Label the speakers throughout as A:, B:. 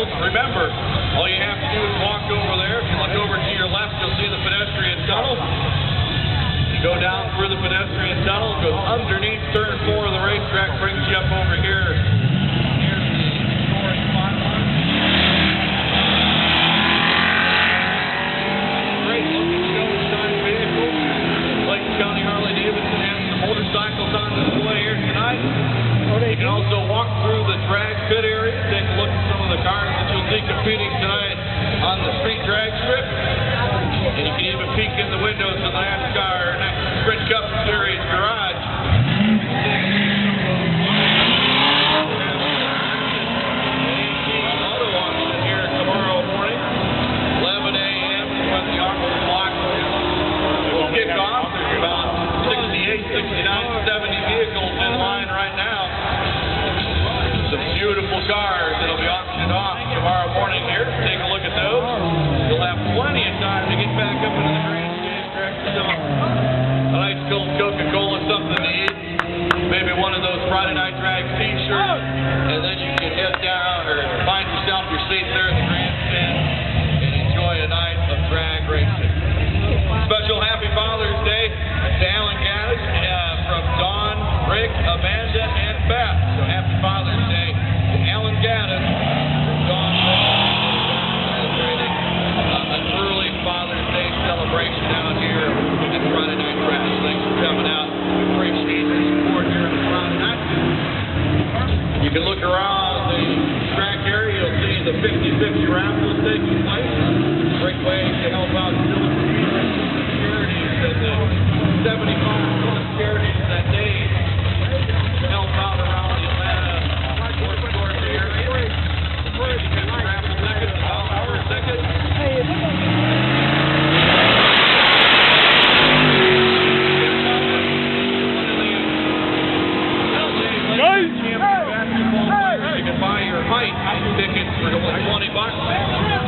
A: vehicles. Remember, all you have to do is walk over there. If you look over to your left, you'll see the pedestrian tunnel. You go down through the pedestrian tunnel, goes underneath turn 4 of the racetrack, brings you up over here. County Harley-Davidson has some motorcycles on display here tonight. You can also walk through the drag pit area, take a look at some of the cars that you'll see competing tonight on the street drag strip. And you can even peek in the windows of the NASCAR Sprint Cup Series garage. Auto auction here tomorrow morning, 11 a.m. is when the auction block will kick off. There's about 68, 69, 70 vehicles in line right now. Some beautiful cars that'll be auctioned off tomorrow morning here. Take a look at those. You'll have plenty of time to get back up into the grandstand, grab yourself a nice cold Coca-Cola, something to eat, maybe one of those Friday Night Drag t-shirts, and then you can head down or find yourself your seat there at the grandstand and enjoy a night of drag racing. Special Happy Father's Day to Alan Gaddis from Dawn, Rick, Amanda, and Beth. So Happy Father's Day to Alan Gaddis from Dawn, Rick, an early Father's Day celebration out here at Friday Night Drag. Thanks for coming out. We appreciate your support here on Friday night. You can look around the track area. You'll see the 50-50 raffles taking place. Great way to help out charities and the 75 plus charities that day to help out around the Atlanta Fort Georgia area. You can raffle tickets about per second. You can buy your height tickets for $20.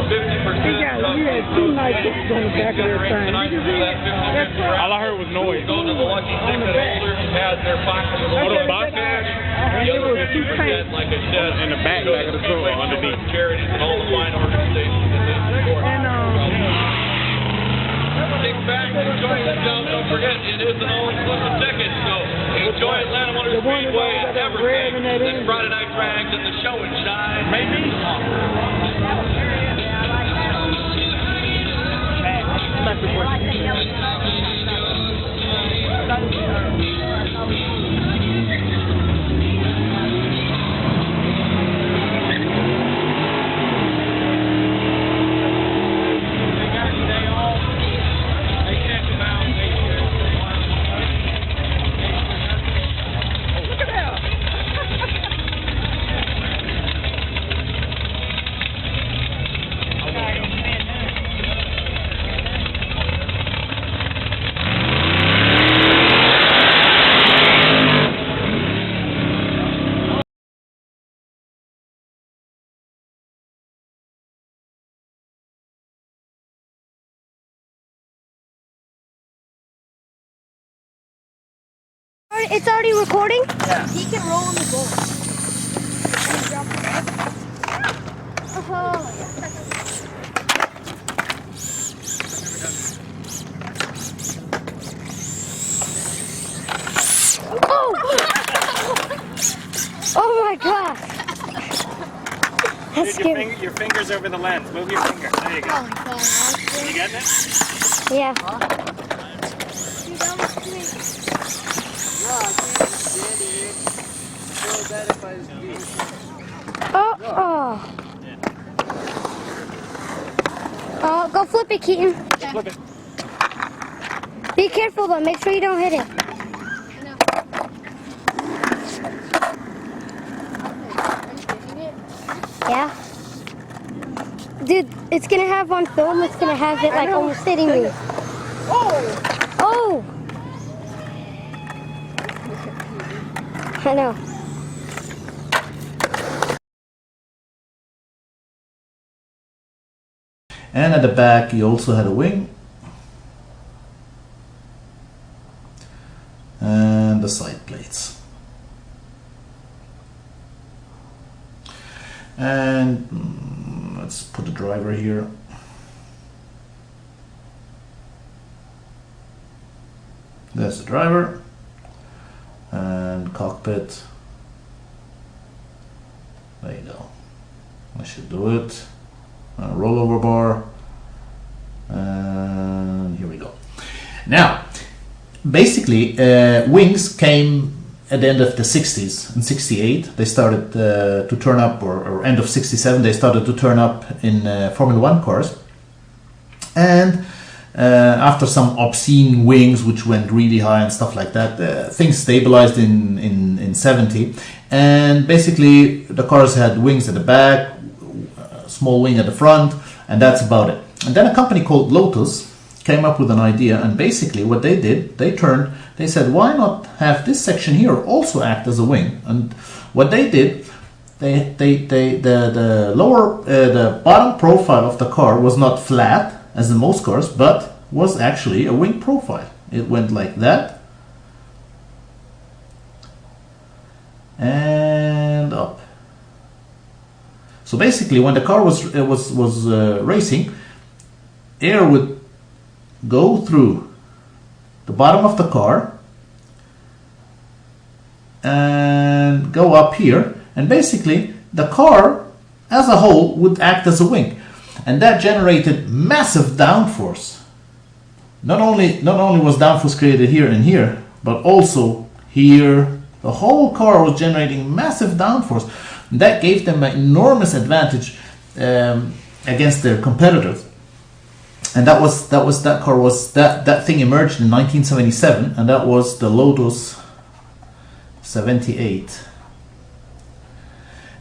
A: 50%.
B: You had two nice tickets on the back of their thing.
C: All I heard was noise.
A: Go to the lucky ticket holders who had their pocket with a little box cash. The other 50%, like I said,
C: in the back of the truck underneath.
A: Charities and all the fine organizations that they support. Kick back, enjoy yourself. Don't forget, it is an all-inclusive ticket, so enjoy Atlanta Motor Speedway and everything. Then Friday Night Drags and the show and shine. Maybe.
D: It's already recording?
B: Yeah.
D: He can roll on the boat. Oh my God! That's scary.
C: Your finger's over the lens. Move your finger. There you go.
D: Oh my God!
C: You getting it?
D: Yeah. Oh. Oh, go flip it, Keaton.
C: Flip it.
D: Be careful though, make sure you don't hit it. Yeah. Dude, it's gonna have on film, it's gonna have it like almost hitting me. Oh! I know.
E: And at the back you also had a wing and the side plates. And driver here. There's the driver and cockpit. There you go. I should do it. Rollover bar, and here we go. Now, basically, wings came at the end of the 60s. In 68, they started to turn up, or end of 67, they started to turn up in Formula 1 cars. And after some obscene wings, which went really high and stuff like that, things stabilized in 70. And basically, the cars had wings at the back, a small wing at the front, and that's about it. And then a company called Lotus came up with an idea, and basically what they did, they said, why not have this section here also act as a wing? And what they did, the lower, the bottom profile of the car was not flat as in most cars, but was actually a wing profile. It went like that and up. So basically, when the car was racing, air would go through the bottom of the car and go up here, and basically the car as a whole would act as a wing, and that generated massive downforce. Not only was downforce created here and here, but also here. The whole car was generating massive downforce. That gave them an enormous advantage against their competitors. And that thing emerged in 1977, and that was the Lotus 78.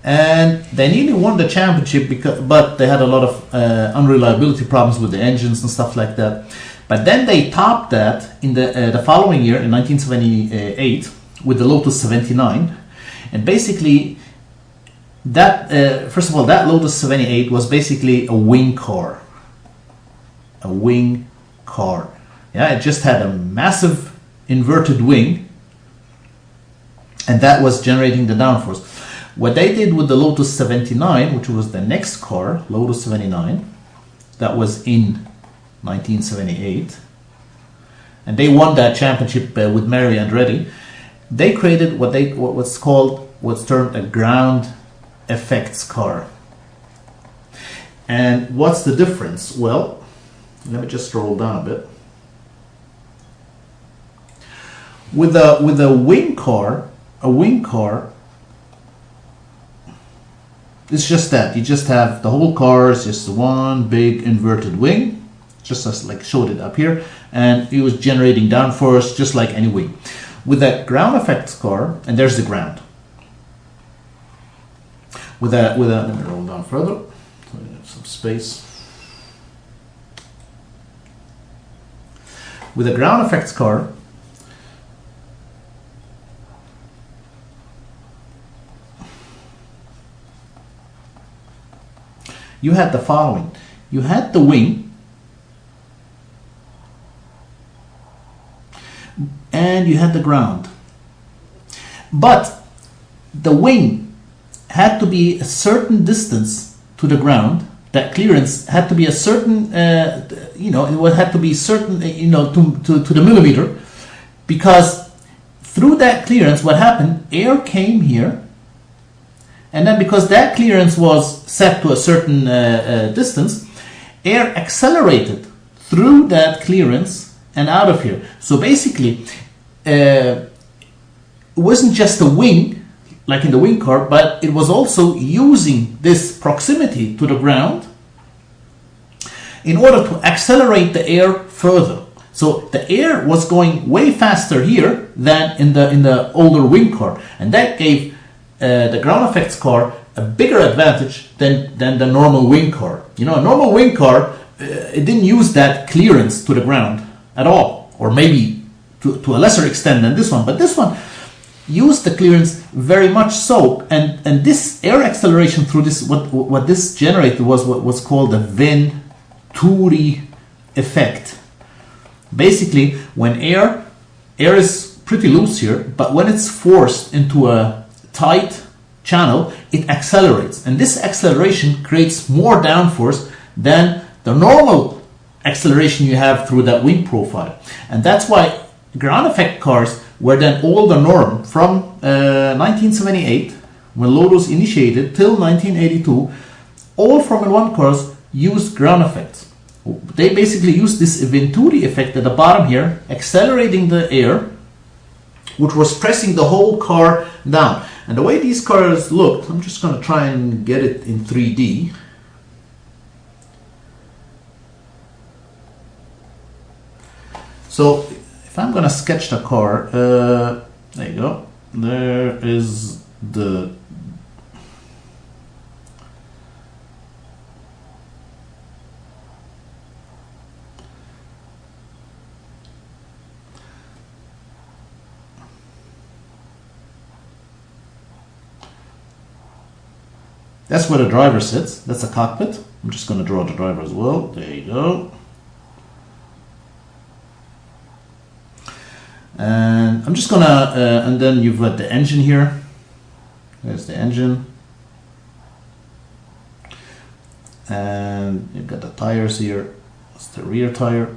E: And they nearly won the championship, but they had a lot of unreliability problems with the engines and stuff like that. But then they topped that in the following year, in 1978, with the Lotus 79. And basically, that first of all, that Lotus 78 was basically a wing car. A wing car. Yeah, it just had a massive inverted wing, and that was generating the downforce. What they did with the Lotus 79, which was the next car, Lotus 79, that was in 1978, and they won that championship with Mario Andretti. They created what's termed a ground effects car. And what's the difference? Well, let me just scroll down a bit. With a wing car, it's just that you just have the whole car is just one big inverted wing, just as like showed it up here, and it was generating downforce just like any wing. With a ground effects car, and there's the ground. With a let me roll down further, so we have some space. With a ground effects car, you had the following. You had the wing, and you had the ground. But the wing had to be a certain distance to the ground. That clearance had to be a certain, it had to be certain, to the millimeter, because through that clearance, what happened, air came here, and then because that clearance was set to a certain distance, air accelerated through that clearance and out of here. So basically, it wasn't just a wing, like in the wing car, but it was also using this proximity to the ground in order to accelerate the air further. So the air was going way faster here than in the older wing car, and that gave the ground effects car a bigger advantage than the normal wing car. A normal wing car, it didn't use that clearance to the ground at all, or maybe to a lesser extent than this one, but this one used the clearance very much so, and this air acceleration through this, what this generated was what was called the Venturi effect. Basically, when air is pretty loose here, but when it's forced into a tight channel, it accelerates. And this acceleration creates more downforce than the normal acceleration you have through that wing profile. And that's why ground effect cars were then all the norm from 1978, when Lotus initiated, till 1982. All Formula One cars used ground effects. They basically used this Venturi effect at the bottom here, accelerating the air, which was pressing the whole car down. And the way these cars looked, I'm just going to try and get it in 3D. So if I'm going to sketch the car, there you go. There is the that's where the driver sits. That's a cockpit. I'm just going to draw the driver as well. There you go. And I'm just gonna, and then you've got the engine here. There's the engine. And you've got the tires here. That's the rear tire.